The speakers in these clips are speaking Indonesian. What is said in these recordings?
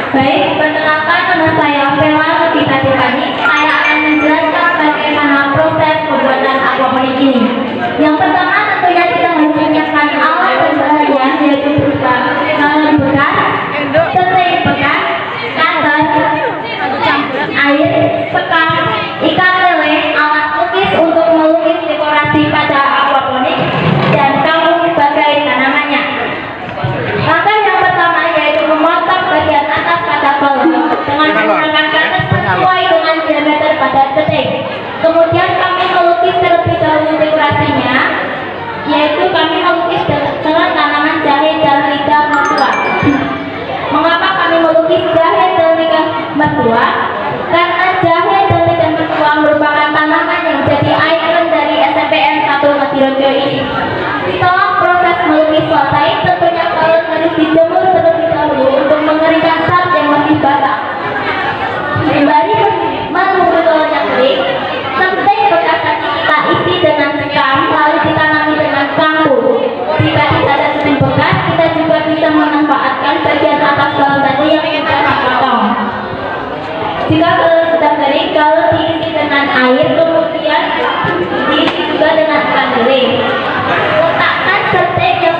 Baik, perkenalkan nama saya Vela Nurita Devani. Saya akan menjelaskan bagaimana proses pembuatan aquaponik ini. Yang pertama tentunya kita harus menyiapkan alat dan bahan yaitu berupa galon bekas, setting bekas, cutter, air, sekam, ikan lele, alat lukis untuk melukis dekorasi pada aquaponik, dan kangkung sebagai tanamannya. Langkah yang pertama yaitu memotong bagian atas pada galon dengan menggunakan cutter sesuai dengan diameter pada setting. Kemudian kami melukis terlebih dahulu dekorasinya, yaitu kami melukis dengan tanaman jahe dan lidah mertua. Mengapa kami melukis jahe dan lidah mertua? Karena jahe dan lidah mertua merupakan tanaman yang jadi ikon dari SMPN 1 Ngadirojo ini. Setelah proses melukis selesai, tentunya galon harus dijemur terlebih dahulu untuk mengeringkan cat yang masih basah. Sembari menunggu galonnya kering, setting bekas tadi kita isi dengan sekam lalu ditanami dengan kangkung. Jika tidak ada setting bekas, kita juga bisa memanfaatkan bagian atas galon tadi yang sudah dipotong. Jika galon sudah kering, galon diisi dengan air, kemudian diisi juga dengan ikan lele. Letakkan setting yang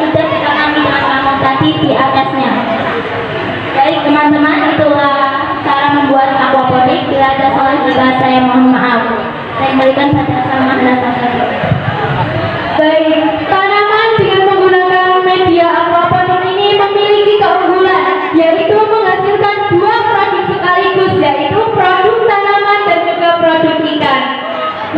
sudah ditanami dengan kangkung tadi di atasnya. Baik teman-teman, itulah cara membuat aquaponik. Bila ada salah juga saya mohon maaf. Saya berikan pada sama saja. Baik, tanaman dengan menggunakan media aquaponik ini memiliki keunggulan, yaitu menghasilkan dua produk sekaligus, yaitu produk tanaman dan juga produk ikan.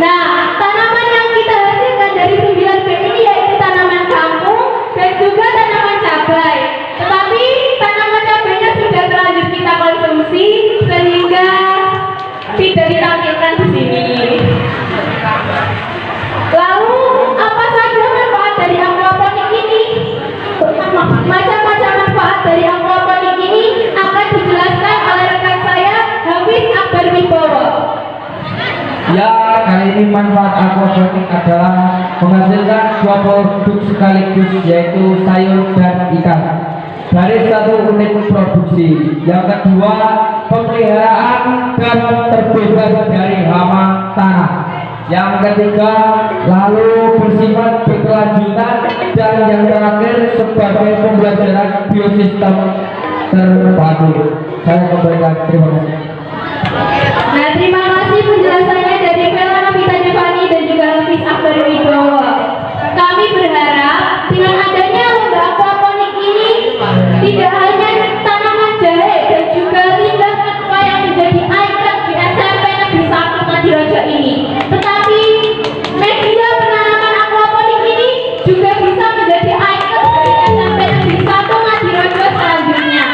Nah, tanaman yang kita hasilkan dari 9B ini yaitu tanaman kangkung dan juga tanaman cabai. Tetapi tanaman cabainya sudah terlanjur kita konsumsi sehingga tidak ditampilkan di sini. Lalu apa saja manfaat dari aquaponik ini? Macam-macam manfaat dari aquaponik ini akan dijelaskan oleh rekan saya Hafiz Akbar Wibowo. Ya, kali ini manfaat aquaponik adalah menghasilkan dua produk sekaligus, yaitu sayur dan ikan dari satu unit produksi. Yang kedua, pemeliharaan dan terbebas dari hama tanah. Yang ketiga, lalu bersifat berkelanjutan, dan yang terakhir sebagai pembelajaran biosistem terpadu. Saya kembalikan, terima kasih. Nah, terima kasih penjelasannya dari Vela Nurita Devani dan juga Hafiz Akbar Wibowo. Kami berharap dengan adanya lomba aquaponik ini tidak hanya tanaman jahe dan juga lidah mertua yang menjadi ikon di SMP Negeri 1 Ngadirojo ini, tetapi media penanaman aquaponik ini juga bisa menjadi ikon dari SMP Negeri 1 Ngadirojo selanjutnya.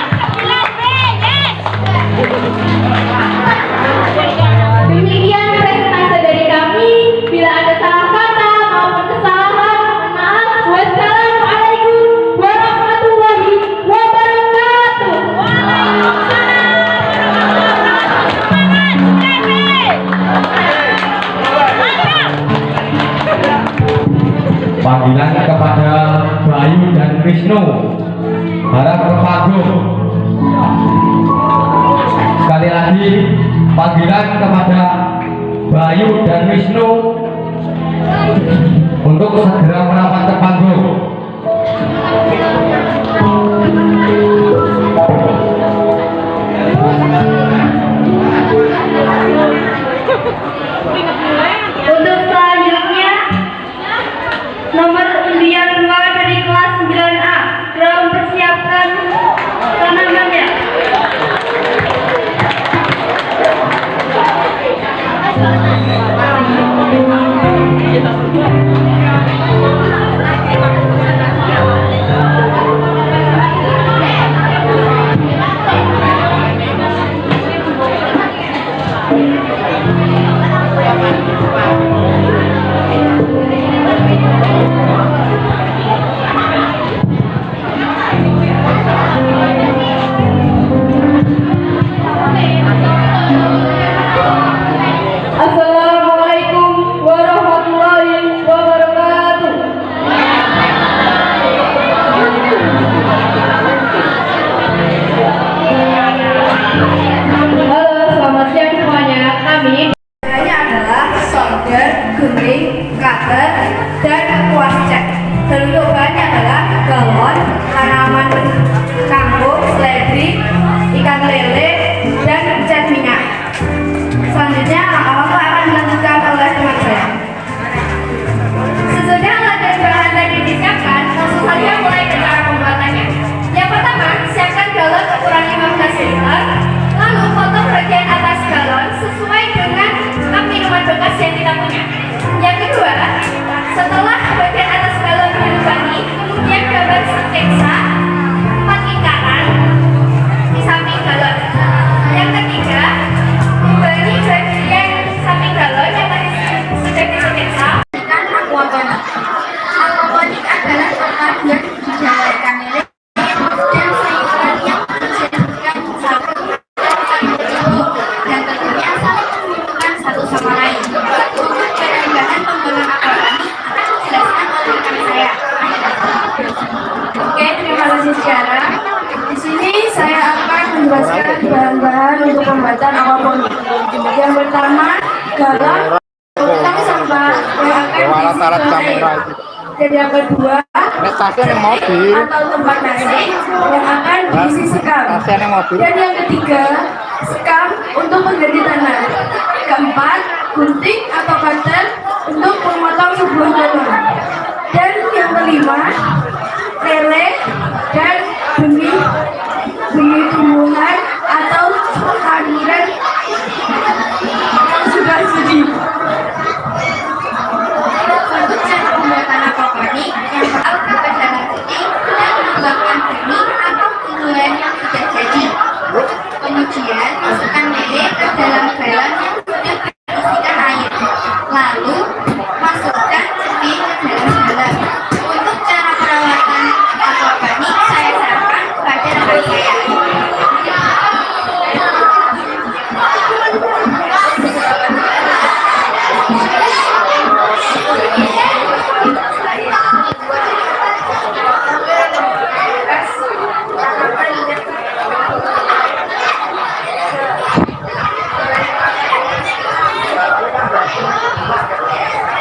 Demikian presentasi dari kami. Bila ada salah kata maupun kesalahan, mohon maaf. Wassalamualaikum warahmatullahi wabarakatuh. Panggilan kepada Bayu dan Wisnu, harap berpanggung. Sekali lagi, panggilan kepada Bayu dan Wisnu untuk segera merapat ke panggung. Untuk selanjutnya, nomor undian 2 dari kelas 9A, segera mempersiapkan tanamannya. Kita menugaskan bahan-bahan untuk pembuatan aquaponik. Yang pertama, garam, utang sampah yang akan diisi ke air. Dan yang kedua, atau tempat nasi yang akan diisi sekam. Dan yang ketiga, sekam untuk mengganti tanah. Keempat, gunting atau cutter untuk memotong sebuah galon. Dan yang kelima, lele dan benih tumbuhan atau tanduran yang sudah jadi. Untuk cara pembuatan aquaponik, yang pertama adalah gunting dan menuangkan benih atau tumbuhan yang sudah jadi. Kemudian masukkan lele ke dalam galon yang sudah berisikan air. Lalu masukkan benih ke dalam galon. Untuk cara perawatan aquaponik, saya sarankan kepada rekan saya.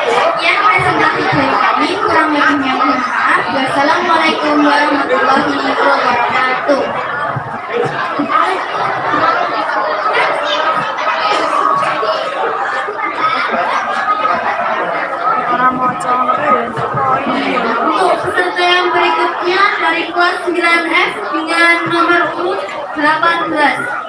Sekian presentasi dari kami, kurang lebihnya mohon maaf. Wassalamualaikum warahmatullahi wabarakatuh. Untuk peserta yang berikutnya dari kelas 9F dengan nomor urut 18.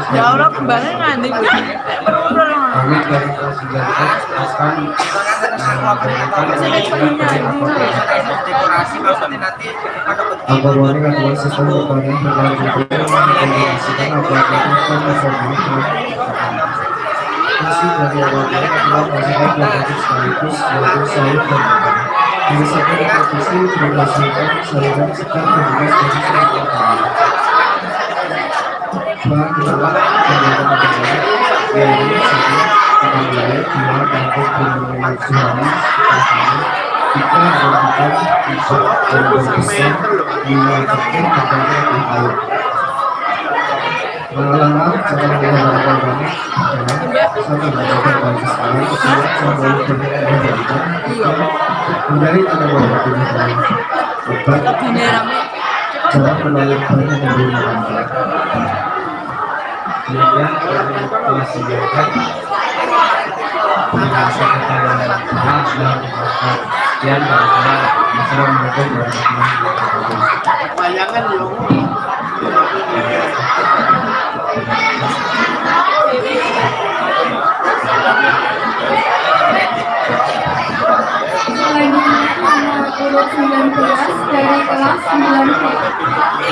Ya Allah, kembali nanti gue. Kami dari kelas 9F akan aquaponik adalah sistem pertanian berlanjut yang mengkombinasikan aquaponik fungsi dari aquaponik adalah menghasilkan dua produk sekaligus, yaitu sayur dan buah. Berdasarkan reproduksi berdasarkan saluran sekam bebas dari sayur dan buah. Bahan kedua pembuatan aquaponik yaitu satu wilayah dua kampung berminyak suami tiga berbuka empat dan berbesar lima kecil berbagai di air. Pengalaman cara menggunakan aquaponik adalah satu belajar dari sekolah, kedua membawa pendidikan, ketiga menjadi tanaman pilihan obat, cara menanam banyak menggunakan obat. Kemudian kelas 9 penjelasan kepada bahas dan dan masalah mendukung Bayangan dong. Selanjutnya nomor urut 19 dari kelas 9.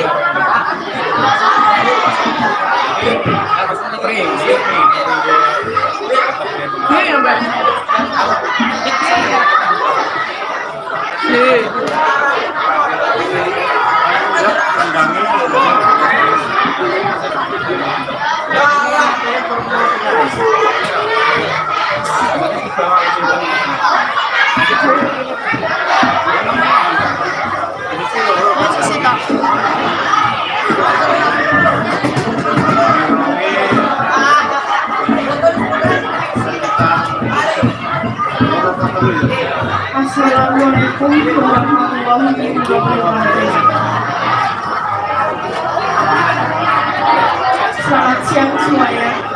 Assalamualaikum warahmatullahi wabarakatuh. Selamat siang semuanya.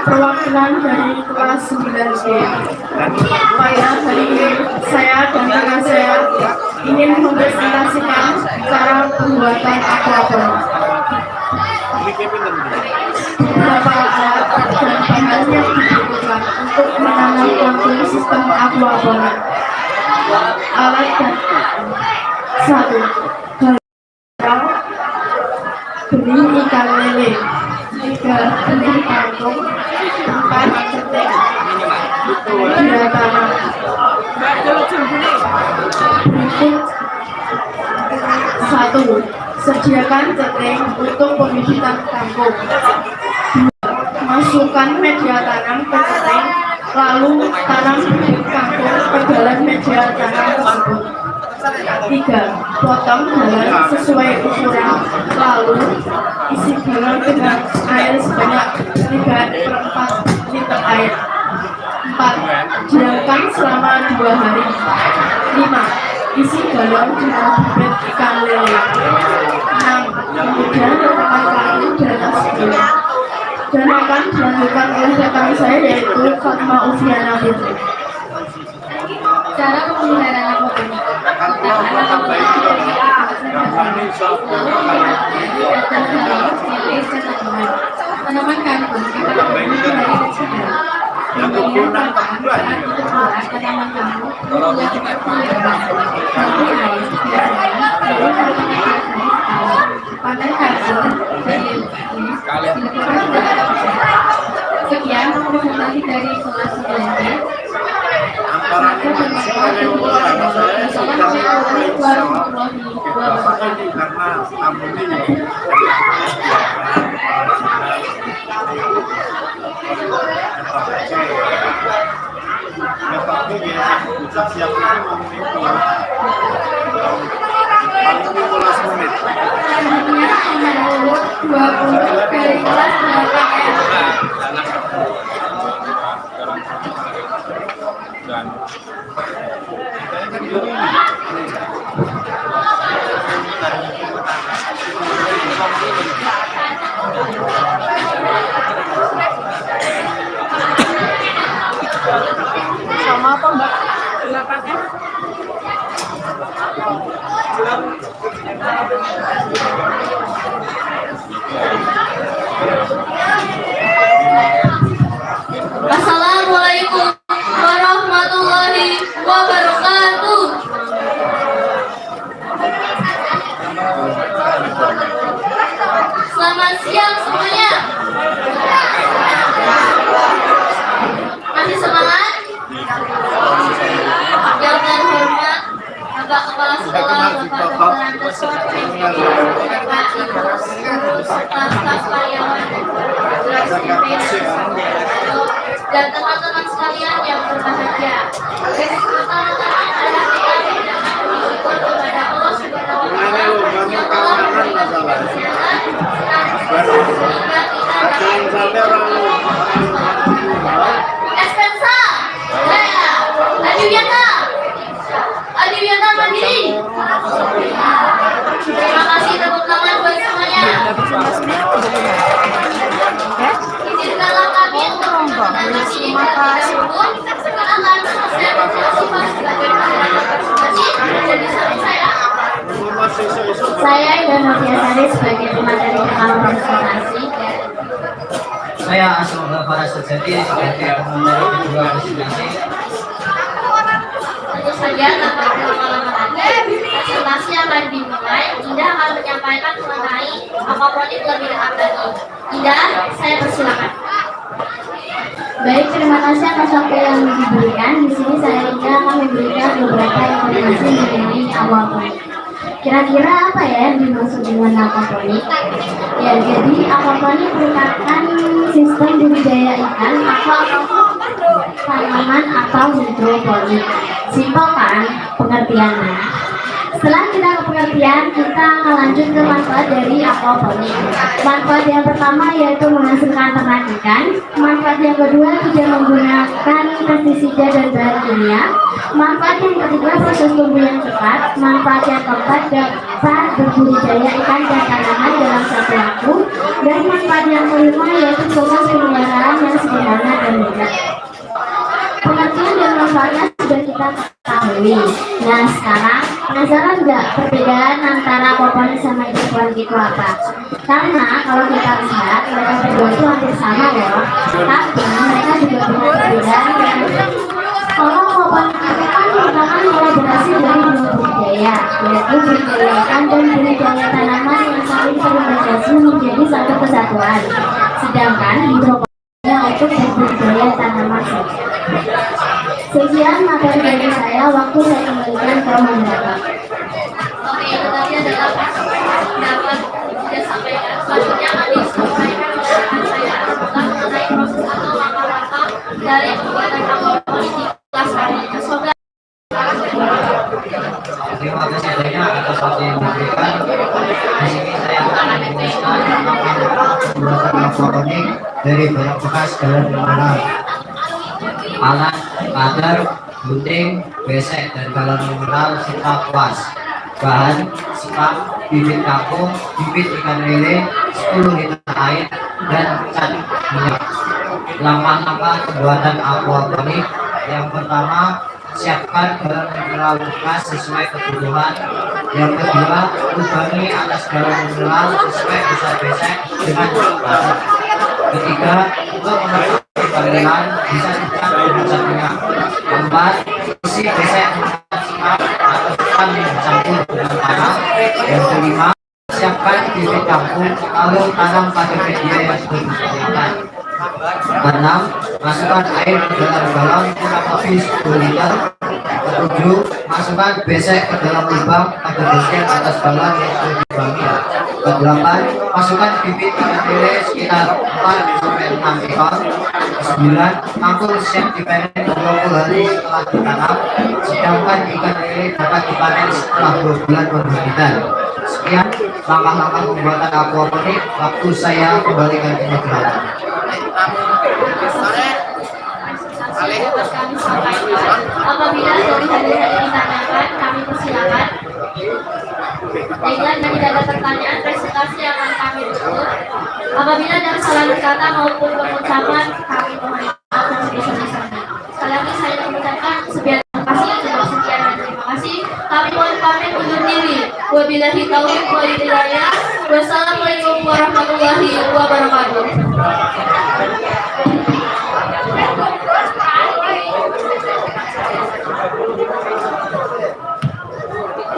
perwakilan dari kelas 9G. Pada hari ini, saya dan rekan saya ingin mempresentasikan cara pembuatan aquaponik. Beberapa alat dan bahan yang dibutuhkan untuk menanam sistem aquaponik. Alat dan 1. Benih ikan lele. 3. Benih kangkung. 4. Cetek media tanam. Berikut 1. Sediakan cetek untuk pembibitan kangkung. 2. Masukkan media tanam ke cetek, lalu tanam bibit kangkung ke dalam media tanam tersebut. 3. Potong dalam sesuai ukuran, lalu isi galon dengan air sebanyak 3/4 liter air. 4. Diamkan selama 2 hari. 5. Isi galon dengan bibit ikan lele. 6. Kemudian letakkan paku di atas galon. Dan akan dilanjutkan oleh rekan saya yaitu Fatma Ufiana Putri. Cara pemeliharaan aquaponik. Tanaman kangkung tanaman panen kangkung. Sekian presentasi dari kelas 9. Sama apa Mbak? 8F. Assalamualaikum warahmatullahi wabarakatuh. Selamat siang semuanya. Masih semangat? Yang terhormat Bapak Kepala Sekolah, Bapak Dr. Bapak Ibu, serta staf karyawan dan teman-teman sekalian yang berbahagia. Pertama-tama adalah kita mengucapkan bersyukur kepada Allah Subhanahu wa Ta'ala yang telah memberikan kesehatan sehingga kita Espensa, saya Adiwiyata Mandiri. Terima kasih, tepuk tangan buat semuanya. Izinkanlah kami untuk mempresentasi ini terlebih dahulu. Silakan saya berterima sebagai presentasi dan di samping saya Ida Noviasari sebagai pemateri dalam presentasi. Saya Asal Gafara Sejati sebagai pemateri kedua presentasi. Tentu saja tanpa berlama-lama lagi, presentasi akan dimulai. Ida akan menyampaikan mengenai aquaponik lebih lengkap lagi. Ida, saya persilakan. Baik, terima kasih atas waktu yang diberikan. Di sini saya Ida akan memberikan beberapa informasi mengenai aquaponik. Kira-kira apa ya yang dimaksud dengan aquaponik? Ya, jadi aquaponik merupakan sistem budidaya ikan atau tanaman atau hidroponik. Simpel kan pengertiannya? Setelah kita ke pengertian, kita akan lanjut ke manfaat dari aquaponik. Manfaat yang pertama yaitu menghasilkan ternak ikan. Manfaat yang kedua tidak menggunakan pestisida dan bahan kimia. Manfaat yang ketiga proses tumbuh yang cepat. Manfaat yang keempat dapat berbudidaya ikan dan tanaman dalam satu waktu. Dan manfaat yang kelima yaitu proses pemeliharaan yang sederhana dan mudah. Pengertian dan manfaatnya sudah kita ketahui. Nah sekarang penasaran nggak perbedaan antara aquaponik sama hidroponik itu apa? Karena kalau kita lihat mereka berdua itu hampir sama loh, tapi mereka juga punya perbedaan. Kalau aquaponik itu kan merupakan kolaborasi dari dua budidaya, yaitu budidaya ikan dan budidaya tanaman yang saling berinteraksi menjadi satu kesatuan. Sedangkan hidroponiknya untuk berbudidaya tanaman saja. Sekian materi dari saya, waktu saya kembalikan ke moderator. Oke, itu tadi adalah pendapat sudah sampaikan. Selanjutnya akan disampaikan oleh rekan saya mengenai proses atau langkah-langkah dari pembuatan aquaponik di kelas kali. Semoga Terima kasih banyak atas waktu yang diberikan. Di sini saya akan menjelaskan tentang pembuatan aquaponik dari barang bekas dalam rumah. Alat, kadar, gunting, besek, dan galon mineral serta kuas. Bahan, sekam, bibit kangkung, bibit ikan lele, 10 liter air, dan cat minyak. Langkah-langkah pembuatan aquaponik. Yang pertama, siapkan galon mineral bekas sesuai kebutuhan. Yang kedua, lubangi atas galon mineral sesuai besar besek dengan bahan. Ketiga, untuk memenuhi panggilan bisa dicat dengan cat minyak. Keempat, isi besek dengan sekam atau sekam yang dicampur dengan tanah. Yang kelima, siapkan bibit kangkung lalu tanam pada media yang sudah disediakan. Keenam, masukkan air ke dalam galon kurang lebih 10 liter. Ketujuh, masukkan besek ke dalam lubang pada bagian atas galon yang sudah dibangi. Kedelapan, masukkan bibit ikan lele sekitar 4-6 ekor. 9, angkul siap dipanen 20 hari setelah ditanam, sedangkan ikan lele dapat dipanen setelah 2 bulan pembibitan. Sekian langkah-langkah pembuatan aquaponik. Waktu saya kembalikan ke moderator. dapat kami sampaikan. Apabila dari hadir ditanyakan, kami persilakan. Baiklah, jika tidak ada pertanyaan, presentasi akan kami tutup. Apabila ada kesalahan kata maupun pengucapan, kami mohon maaf dan sebesar-besarnya. Sekali lagi saya mengucapkan sekian terima kasih, sekian dan terima kasih. Kami mohon pamit undur diri. Wabillahi taufiq wal hidayah. Wassalamualaikum warahmatullahi wabarakatuh.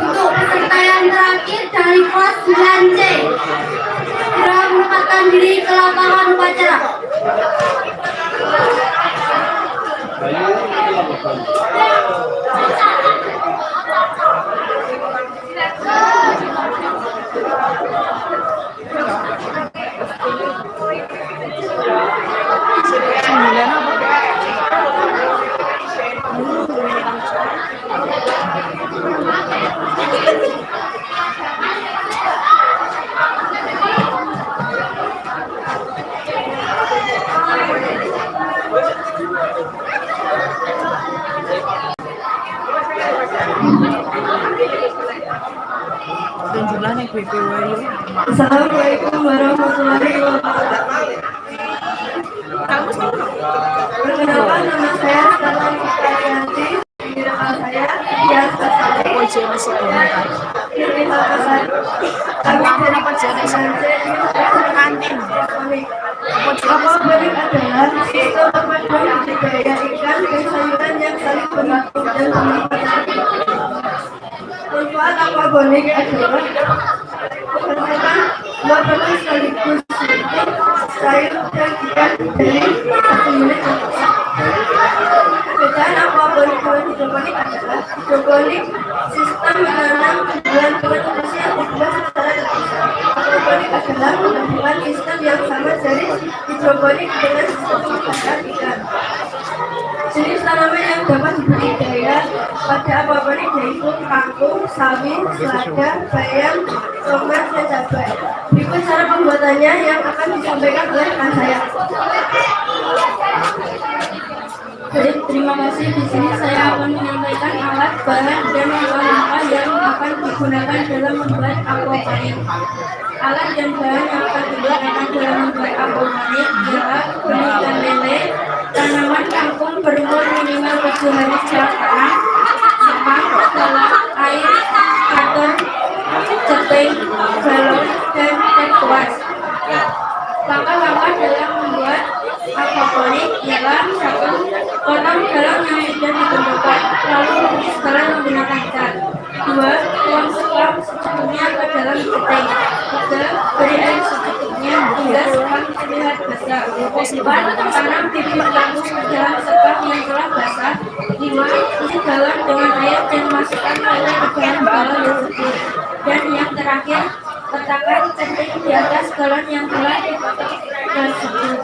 Untuk peserta yang terakhir dari kelas 9C, segera menempatkan diri ke lapangan upacara. Dan jumlahnya PPW. Assalamualaikum warahmatullahi wabarakatuh. Perkenalkan, nama saya Stella Arianti. Di depan saya Biasa Saleh. Wajah masih komentar. Kami dari Apa jadi kantin? aquaponik adalah sistem pemaduan budidaya ikan dan sayuran yang saling bergantung dan bermanfaat. Manfaat aquaponik adalah menghasilkan dua produk sekaligus, yaitu sayur dan ikan dari satu unit produksi. Perbedaan aquaponik dengan hidroponik adalah hidroponik sistem menanam tumbuhan dengan kondisi yang dibuat secara terpisah. Aquaponik adalah menggabungkan sistem yang sama dari hidroponik dengan sistem pemeliharaan ikan. Jenis tanaman yang dapat dibudidaya pada aquaponik yaitu kangkung, sawi, selada, bayam, tomat, dan cabai. Berikut cara pembuatannya yang akan disampaikan oleh rekan saya. Baik, terima kasih. Di sini saya akan menyampaikan alat, bahan, dan langkah-langkah yang akan digunakan dalam membuat aquaponik. Alat dan bahan yang akan digunakan dalam membuat aquaponik adalah benih dan lele, tanaman kangkung berumur minimal 7 hari setelah tanam, semak, galon, air, karton, ceting, galon, dan cat kuas. Langkah-langkah dalam membuat aquaponik ialah 1. Potong galon yang sudah ditentukan, lalu tulis galon menggunakan cat. 2. Tuang sekam secukupnya ke dalam ceting. 3. Beri air secukupnya hingga sekam terlihat basah. 4. Tanam bibit kangkung ke dalam sekam yang telah basah. 5. Isi galon dengan air dan masukkan lele ke dalam galon tersebut. Dan yang terakhir, letakkan ceting di atas galon yang telah dipotong tersebut.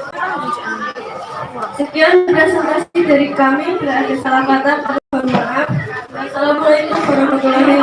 Sekian presentasi dari kami. Bila ada salah kata, mohon maaf. Wassalamualaikum warahmatullahi